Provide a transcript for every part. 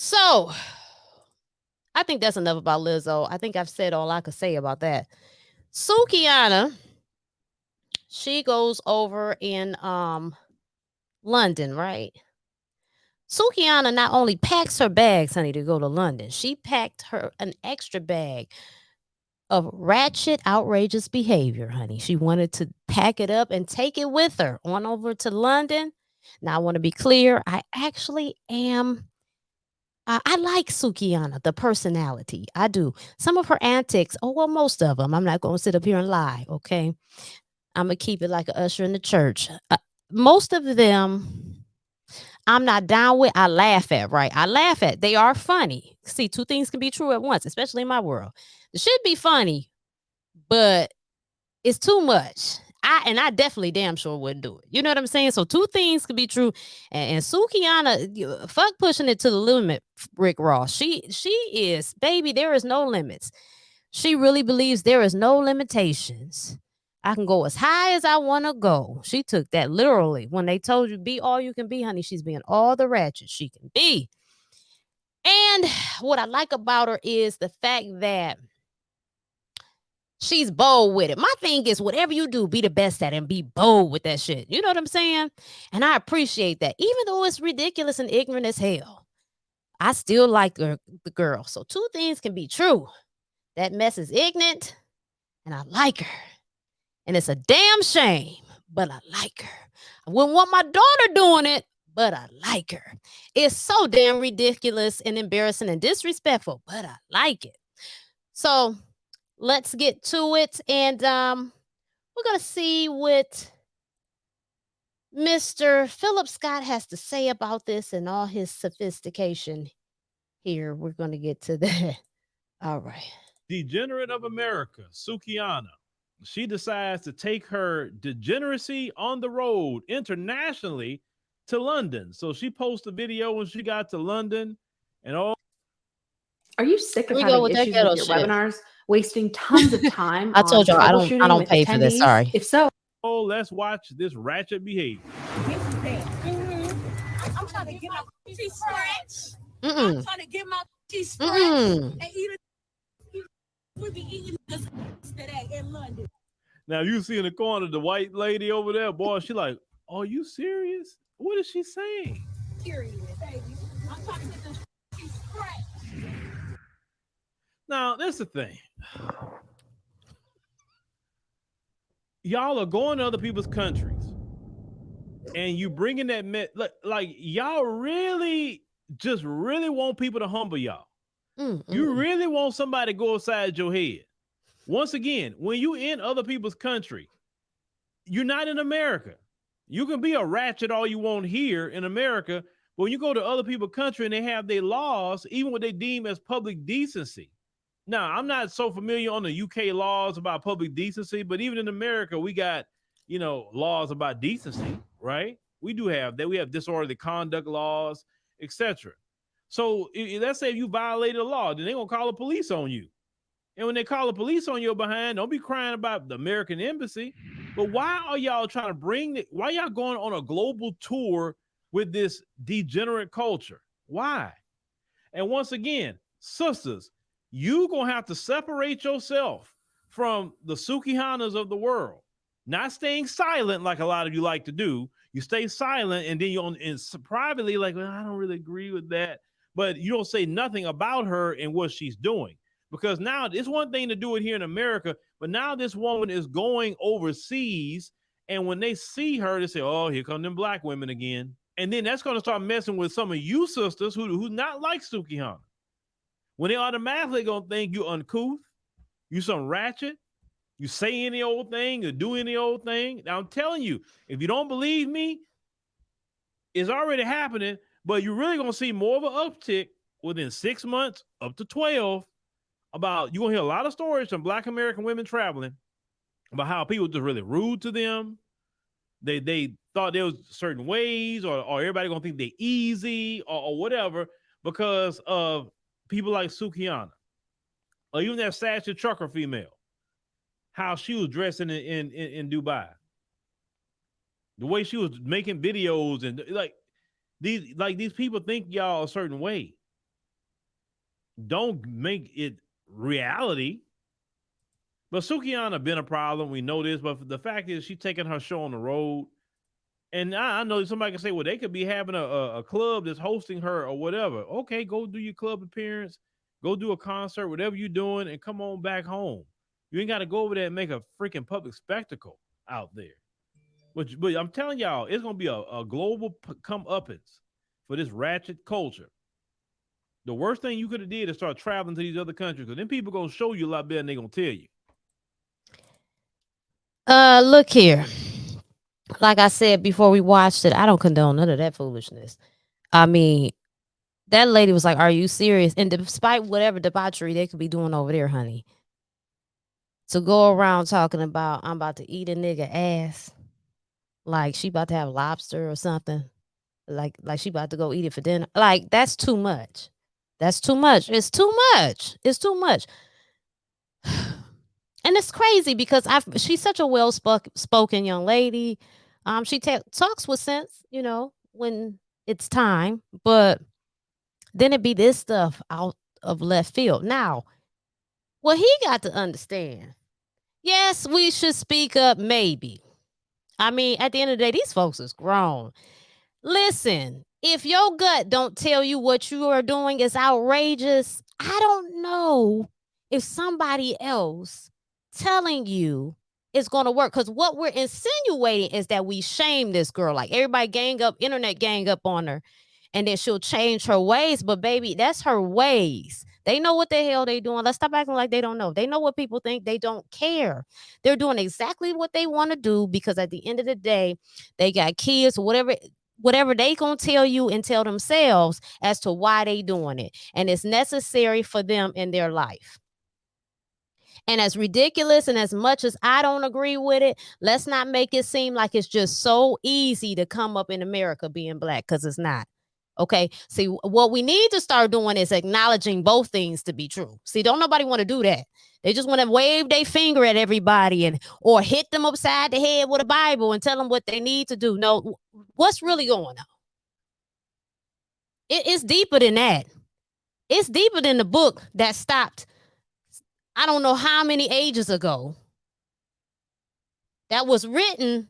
So I think that's enough about Lizzo. I think I've said all I could say about that. Sukihana, she goes over in London, right? Sukihana not only packs her bags, honey, to go to London, she packed her an extra bag of ratchet, outrageous behavior, honey. She wanted to pack it up and take it with her on over to London. Now, I want to be clear. I actually am. I like Sukihana, the personality. I do. Some of her antics, oh, well, most of them. I'm not going to sit up here and lie, okay? I'm going to keep it like a usher in the church. Most of them I'm not down with, I laugh at, right? I laugh at. They are funny. See, two things can be true at once, especially in my world. It should be funny, but it's too much. I definitely damn sure wouldn't do it. You know what I'm saying? So two things can be true. And Sukihana, fuck pushing it to the limit, Rick Ross. She is, baby, there is no limits. She really believes there is no limitations. I can go as high as I want to go. She took that literally. When they told you be all you can be, honey, she's being all the ratchet she can be. And what I like about her is the fact that she's bold with it. My thing is, whatever you do, be the best at it and be bold with that shit. You know what I'm saying? And I appreciate that. Even though it's ridiculous and ignorant as hell, I still like her, the girl. So two things can be true. That mess is ignorant, and I like her. And it's a damn shame, but I like her. I wouldn't want my daughter doing it, but I like her. It's so damn ridiculous and embarrassing and disrespectful, but I like it. So let's get to it. And we're going to see what Mr. Philip Scott has to say about this and all his sophistication here. We're going to get to that. All right. Degenerate of America, Sukihana. She decides to take her degeneracy on the road internationally to London. So she posted a video when she got to London and all. Are you sick Here of we go having with that issues with ghetto your shit. webinars, wasting tons of time I on told y'all I troubleshooting don't with pay for this. attendees? Sorry. If so, Oh, let's watch this ratchet behavior. I'm trying to get my teeth scratched. Mm-mm. I'm trying to get my teeth scratched Mm-mm. and eat it. We'll be eating this today in London. Now you see in the corner the white lady over there, boy. She like, are you serious? What is she saying? Period, baby. I'm trying to get this teeth scratched. Now that's the thing. Y'all are going to other people's countries, and you bringing that like y'all really just really want people to humble y'all. You really want somebody to go upside your head. Once again, when you in other people's country, you're not in America. You can be a ratchet all you want here in America, but when you go to other people's country and they have their laws, even what they deem as public decency. Now, I'm not so familiar on the UK laws about public decency, but even in America, we got, laws about decency, right? We do have that. We have disorderly conduct laws, etc. So let's say if you violated the law, then they're going to call the police on you. And when they call the police on your behind, don't be crying about the American embassy. But why are y'all trying to why y'all going on a global tour with this degenerate culture? Why? And once again, sisters, you going to have to separate yourself from the Sukihanas of the world. Not staying silent like a lot of you like to do. You stay silent and then you're privately like, well, I don't really agree with that. But you don't say nothing about her and what she's doing. Because now it's one thing to do it here in America, but now this woman is going overseas. And when they see her, they say, oh, here come them black women again. And then that's going to start messing with some of you sisters who not like Sukihana. When they automatically going to think you uncouth, you some ratchet, you say any old thing or do any old thing. Now I'm telling you, if you don't believe me, it's already happening, but you're really going to see more of an uptick within 6 months up to 12. About you're gonna hear a lot of stories from Black American women traveling about how people just really rude to them. They thought there was certain ways, or everybody gonna think they easy or whatever because of people like Sukihana, or even that Sasha trucker female, how she was dressing in Dubai, the way she was making videos, and these people think y'all a certain way. don't make it reality. But Sukihana been a problem. We know this, but the fact is, she's taking her show on the road. And I know somebody can say, well, they could be having a club that's hosting her or whatever. Okay, go do your club appearance, go do a concert, whatever you're doing, and come on back home. You ain't got to go over there and make a freaking public spectacle out there. But I'm telling y'all, it's gonna be a global come-uppance for this ratchet culture. The worst thing you could have did is start traveling to these other countries, because then people gonna show you a lot better than they gonna tell you. Look here. Like I said before we watched it, I don't condone none of that foolishness. I mean, that lady was like, "Are you serious?" And despite whatever debauchery they could be doing over there, honey, to go around talking about I'm about to eat a nigga ass, like she about to have lobster or something, like she about to go eat it for dinner. Like that's too much. That's too much. It's too much. It's too much. And it's crazy because she's such a well spoken young lady. She talks with sense, when it's time, but then it be this stuff out of left field. Now, what he got to understand, yes, we should speak up, maybe. I mean, at the end of the day, these folks is grown. Listen, if your gut don't tell you what you are doing is outrageous, I don't know if somebody else telling you is going to work. Because what we're insinuating is that we shame this girl. Like everybody internet gang up on her, and then she'll change her ways. But baby, that's her ways. They know what the hell they doing. Let's stop acting like they don't know. They know what people think. They don't care. They're doing exactly what they want to do, because at the end of the day, they got kids, whatever they gonna tell you and tell themselves as to why they doing it. And it's necessary for them in their life. And as ridiculous and as much as I don't agree with it, let's not make it seem like it's just so easy to come up in America being black, because it's not. Okay. See, what we need to start doing is acknowledging both things to be true. See, don't nobody want to do that. They just want to wave their finger at everybody or hit them upside the head with a Bible and tell them what they need to do. No, what's really going on? It's deeper than that. It's deeper than the book that stopped, I don't know how many ages ago, that was written.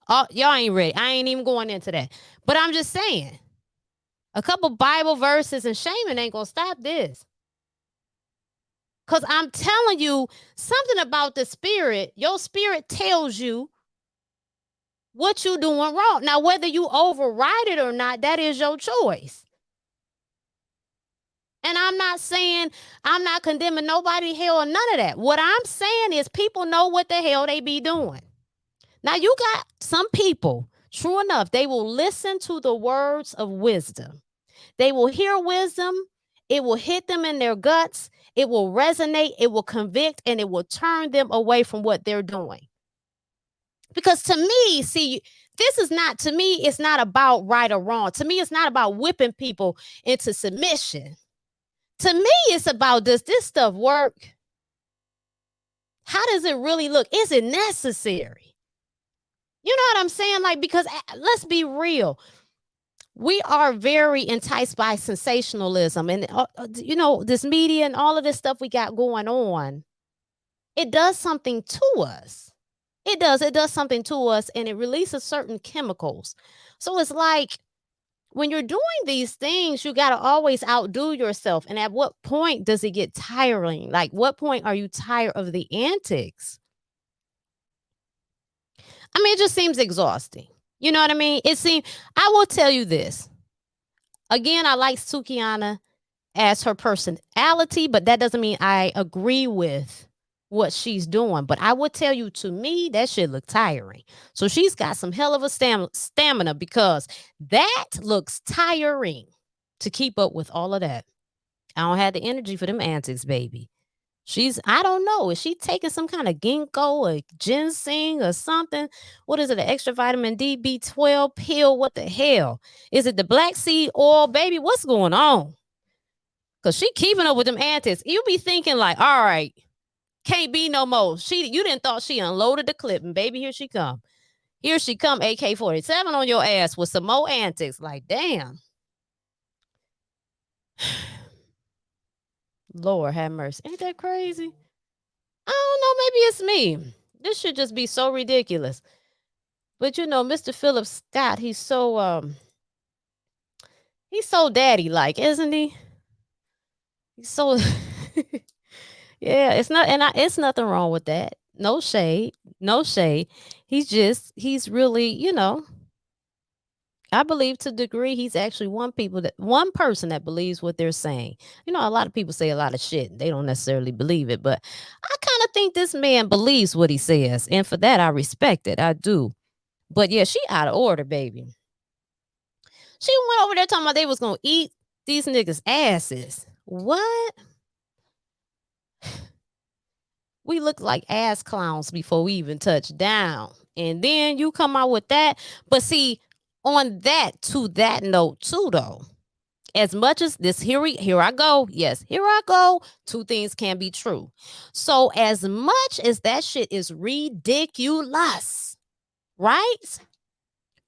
Oh, y'all ain't ready. I ain't even going into that. But I'm just saying, a couple Bible verses and shaming ain't going to stop this. Because I'm telling you something about the spirit. Your spirit tells you what you're doing wrong. Now, whether you override it or not, that is your choice. And I'm not saying, I'm not condemning nobody, hell, or none of that. What I'm saying is people know what the hell they be doing. Now, you got some people, true enough, they will listen to the words of wisdom. They will hear wisdom. It will hit them in their guts. It will resonate. It will convict, and it will turn them away from what they're doing. Because to me, see, this is not, to me, it's not about right or wrong. To me, it's not about whipping people into submission. To me, it's about, does this stuff work? How does it really look? Is it necessary? You know what I'm saying? Like, because let's be real. We are very enticed by sensationalism and, this media and all of this stuff we got going on. It does something to us. It does something to us, and it releases certain chemicals. So it's like, when you're doing these things, you got to always outdo yourself. And at what point does it get tiring? Like, what point are you tired of the antics? I mean, it just seems exhausting. You know what I mean? I will tell you this. Again, I like Sukihana as her personality, but that doesn't mean I agree with what she's doing. But I would tell you, to me, that shit look tiring. So she's got some hell of a stamina, because that looks tiring to keep up with all of that. I don't have the energy for them antics, baby. I don't know, is she taking some kind of ginkgo or ginseng or something? What is it, an extra vitamin D, B12 pill? What the hell? Is it the black seed oil, baby? What's going on? Because she keeping up with them antics. You be thinking like, all right, can't be no more. You didn't thought she unloaded the clip, and baby, here she come. Here she come, AK-47 on your ass with some more antics. Like, damn. Lord have mercy. Ain't that crazy? I don't know. Maybe it's me. This should just be so ridiculous. But you know, Mr. Philip Scott, he's so daddy like, isn't he? He's so yeah, it's not it's nothing wrong with that. No shade. No shade. He's really, you know, I believe to a degree he's actually one person that believes what they're saying. You know, a lot of people say a lot of shit. They don't necessarily believe it, but I kind of think this man believes what he says. And for that, I respect it. I do. But yeah, she out of order, baby. She went over there talking about they was going to eat these niggas' asses. What? We look like ass clowns before we even touch down. And then you come out with that. But see, on that, to that note too, though, as much as this, here I go. Yes, here I go. Two things can be true. So as much as that shit is ridiculous, right?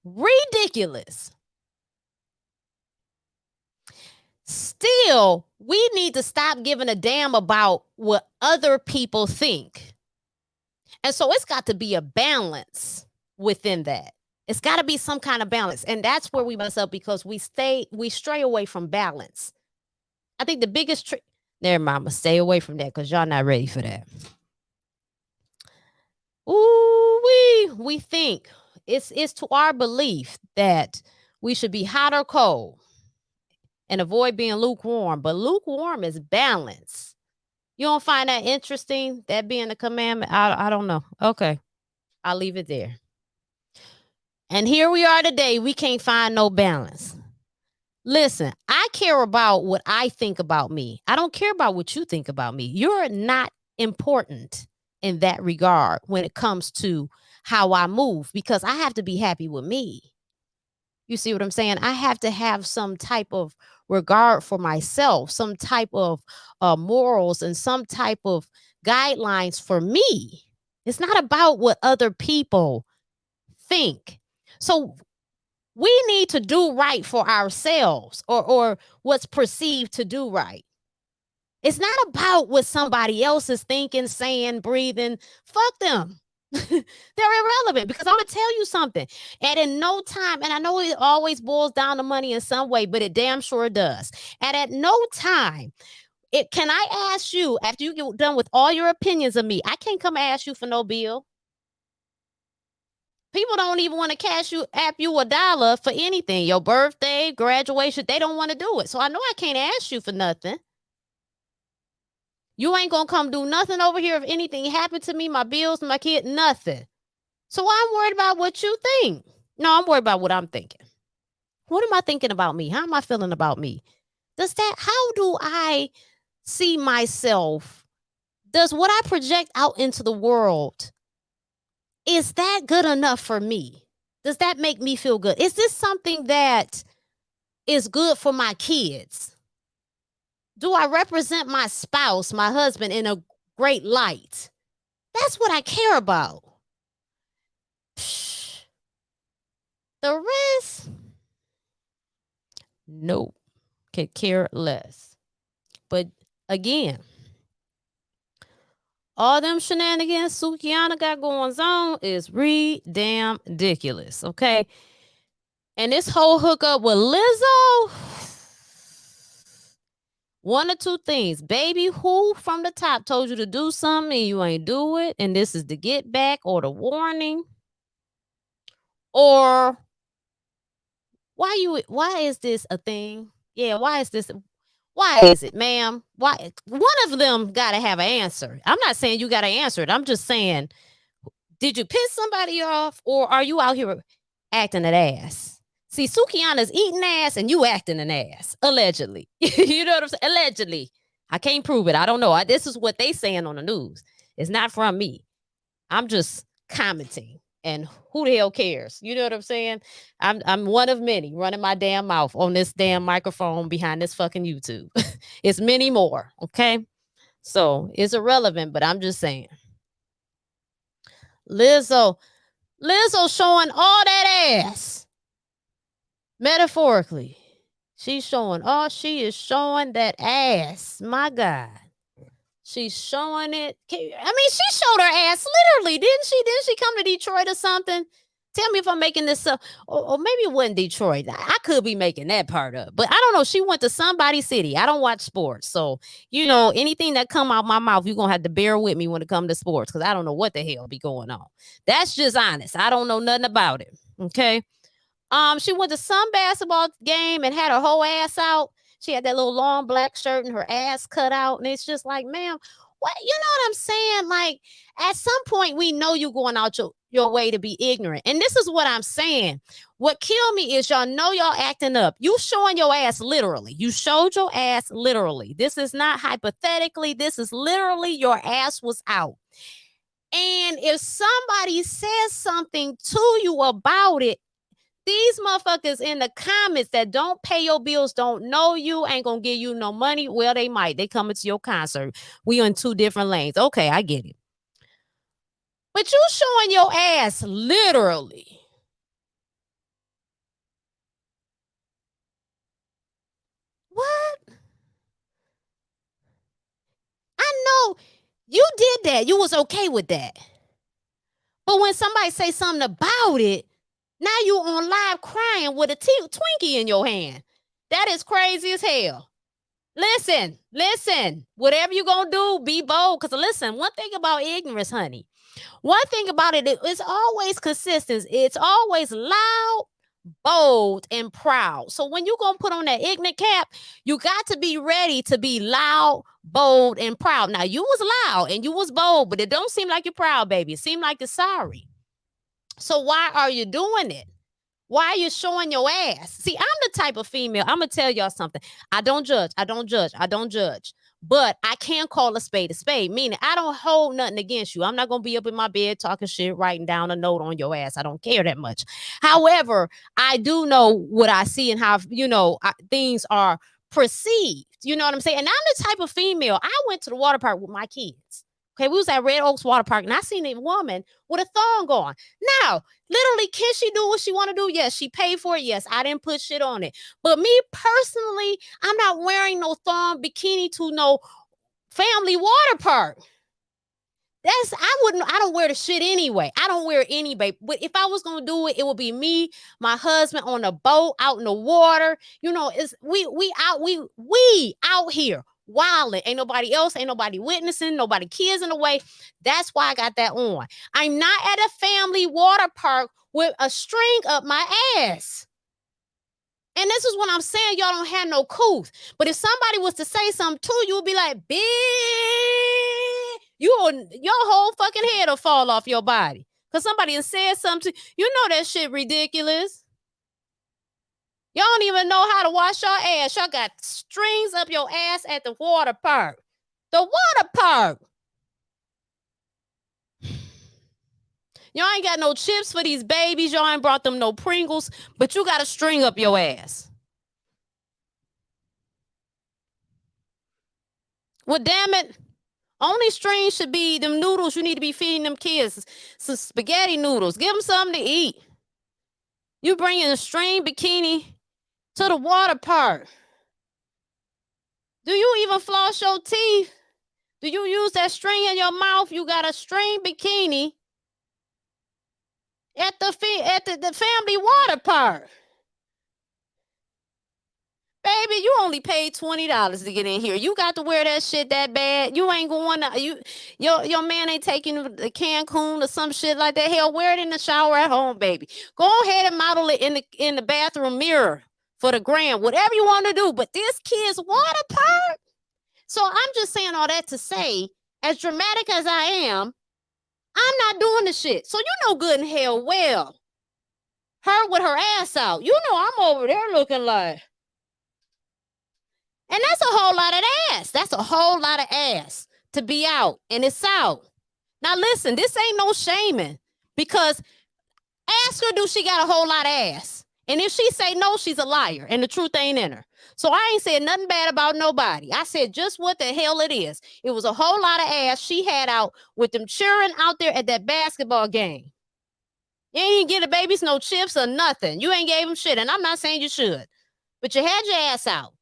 Ridiculous. Still, we need to stop giving a damn about what other people think. And so it's got to be a balance within that. It's got to be some kind of balance. And that's where we mess up because we stray away from balance. I think the biggest trick, never mind, I'm gonna stay away from that because y'all not ready for that. Ooh, we think it's to our belief that we should be hot or cold and avoid being lukewarm. But lukewarm is balance. You don't find that interesting, that being a commandment? I don't know. Okay, I'll leave it there. And here we are today. We can't find no balance. Listen, I care about what I think about me. I don't care about what you think about me. You're not important in that regard when it comes to how I move because I have to be happy with me. You see what I'm saying? I have to have some type of regard for myself, some type of morals and some type of guidelines for me. It's not about what other people think. So we need to do right for ourselves or what's perceived to do right. It's not about what somebody else is thinking, saying, breathing. Fuck them. They're irrelevant because I'm going to tell you something. And in no time, and I know it always boils down to money in some way, but it damn sure does. And at no time, can I ask you, after you get done with all your opinions of me, I can't come ask you for no bill. People don't even want to cash you $1 for anything. Your birthday, graduation, they don't want to do it. So I know I can't ask you for nothing. You ain't going to come do nothing over here if anything happened to me, my bills, my kid, nothing. So I'm worried about what you think. No, I'm worried about what I'm thinking. What am I thinking about me? How am I feeling about me? How do I see myself? Does what I project out into the world, is that good enough for me? Does that make me feel good? Is this something that is good for my kids? Do I represent my spouse, my husband, in a great light? That's what I care about. The rest, nope, could care less. But again, all them shenanigans Sukihana got going on is damn ridiculous, okay? And this whole hookup with Lizzo, one or two things. Baby, who from the top told you to do something and you ain't do it? And this is the get back or the warning? Or why is this a thing? Yeah, why is it, ma'am? Why? One of them got to have an answer. I'm not saying you got to answer it. I'm just saying, did you piss somebody off or are you out here acting an ass? See, Sukihana's eating ass and you acting an ass, allegedly. You know what I'm saying? Allegedly. I can't prove it. I don't know. This is what they saying on the news. It's not from me. I'm just commenting. And who the hell cares? You know what I'm saying? I'm one of many running my damn mouth on this damn microphone behind this fucking YouTube. It's many more, okay? So it's irrelevant, but I'm just saying. Lizzo showing all that ass. Metaphorically. She's showing. Oh, she is showing that ass. My God. She's showing it. I mean, she showed her ass literally, didn't she? Didn't she come to Detroit or something? Tell me if I'm making this up. Or maybe it wasn't Detroit. I could be making that part up. But I don't know. She went to somebody's city. I don't watch sports. So, anything that come out my mouth, you're going to have to bear with me when it comes to sports because I don't know what the hell be going on. That's just honest. I don't know nothing about it. Okay. She went to some basketball game and had her whole ass out. She had that little long black shirt and her ass cut out. And it's just like, ma'am, what? You know what I'm saying? Like, at some point, we know you're going out your way to be ignorant. And this is what I'm saying. What killed me is y'all know y'all acting up. You showing your ass literally. You showed your ass literally. This is not hypothetically. This is literally your ass was out. And if somebody says something to you about it, these motherfuckers in the comments that don't pay your bills, don't know you, ain't gonna give you no money. Well, they might. They coming to your concert. We on two different lanes. Okay, I get it. But you showing your ass literally. What? I know you did that. You was okay with that. But when somebody say something about it, now you on live crying with a Twinkie in your hand. That is crazy as hell. Listen. Whatever you gonna do, be bold. Because listen, one thing about ignorance, honey. One thing about it's always consistent. It's always loud, bold, and proud. So when you gonna put on that ignorant cap, you got to be ready to be loud, bold, and proud. Now, you was loud and you was bold, but it don't seem like you're proud, baby. It seemed like you're sorry. So why are you doing it? Why are you showing your ass? See, I'm the type of female. I'm going to tell y'all something. I don't judge. But I can call a spade, meaning I don't hold nothing against you. I'm not going to be up in my bed talking shit, writing down a note on your ass. I don't care that much. However, I do know what I see and how, things are perceived. You know what I'm saying? And I'm the type of female. I went to the water park with my kids. Okay, we was at Red Oaks Water Park, and I seen a woman with a thong on. Now, literally, can she do what she want to do? Yes, she paid for it. Yes, I didn't put shit on it. But me personally, I'm not wearing no thong bikini to no family water park. I don't wear the shit anyway. I don't wear it anyway. But if I was gonna do it, it would be me, my husband on a boat out in the water. It's we out here wilding. Ain't nobody else, ain't nobody witnessing, nobody kids in the way. That's why I got that on. I'm not at a family water park with a string up my ass. And this is what I'm saying. Y'all don't have no couth. But if somebody was to say something to you, would be like, bitch, your whole fucking head will fall off your body. Because somebody has said something to you. Know that shit ridiculous. Y'all don't even know how to wash your ass. Y'all got strings up your ass at the water park. The water park. Y'all ain't got no chips for these babies. Y'all ain't brought them no Pringles, but you got a string up your ass. Well, damn it. Only string should be them noodles you need to be feeding them kids. Some spaghetti noodles. Give them something to eat. You bringing a string bikini to the water park. Do you even floss your teeth? Do you use that string in your mouth? You got a string bikini at the family water park. Baby, you only paid $20 to get in here. You got to wear that shit that bad. You ain't going to, your man ain't taking the Cancun or some shit like that. Hell, wear it in the shower at home, baby. Go ahead and model it in the bathroom mirror for the gram. Whatever you want to do. But this kid's water park. So I'm just saying all that to say, as dramatic as I am, I'm not doing the shit. So you know good and hell well. Her with her ass out. You know I'm over there looking like. And that's a whole lot of ass. That's a whole lot of ass to be out. And it's out. Now listen, this ain't no shaming. Because ask her, do she got a whole lot of ass? And if she say no, she's a liar. And the truth ain't in her. So I ain't said nothing bad about nobody. I said just what the hell it is. It was a whole lot of ass she had out with them cheering out there at that basketball game. You ain't even get the babies no chips or nothing. You ain't gave them shit. And I'm not saying you should. But you had your ass out.